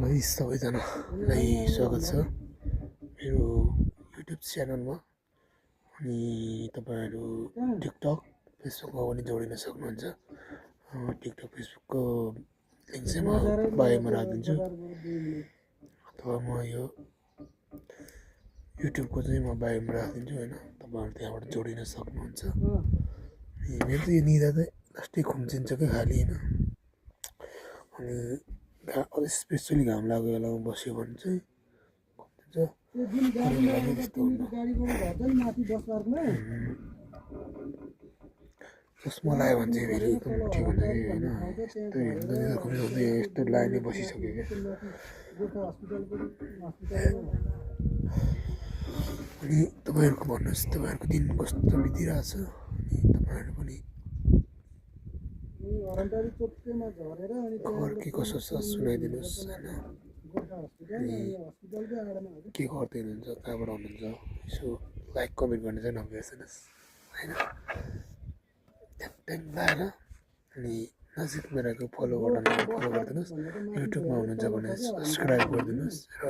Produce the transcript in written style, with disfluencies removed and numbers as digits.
है सबैजनालाई स्वागत छ मेरो युट्युब च्यानलमा। अनि तपाईँहरू टिकटक फेसबुकमा पनि जोडिन सक्नुहुन्छ। टिकटक फेसबुकको लिङ्क चाहिँ म बायोमा राखिदिन्छु, अथवा म यो युट्युबको चाहिँ म बायोमा राखिदिन्छु होइन, तपाईँहरू त्यहाँबाट जोडिन सक्नुहुन्छ। मेरो चाहिँ यो निदा चाहिँ लास्टै खुम्चिन्छ क्या खालि होइन। अनि स्पेसली घाम लागेको बेलामा बस्यो भने चाहिँ चस्मा लगायो भने चाहिँ फेरि एकदम ठिक हुन्छ कि होइन। यस्तो लाइनै बसिसक्यो क्या। अनि तपाईँहरूको भन्नुहोस्, तपाईँहरूको दिन कस्तो बितिरहेछ, अनि तपाईँहरू पनि खबर के कसो छ सुनाइदिनुहोस् होइन। अनि के गर्दै हुनुहुन्छ, कहाँबाट हुनुहुन्छ, यसो लाइक कमेन्ट गर्ने चाहिँ नबिर्सनुहोस् होइन। ट्याङ लाएर अनि नजिकमा रहेको फलो बटनलाई फलो गरिदिनुहोस्। युट्युबमा हुनुहुन्छ भने सब्सक्राइब गरिदिनुहोस् र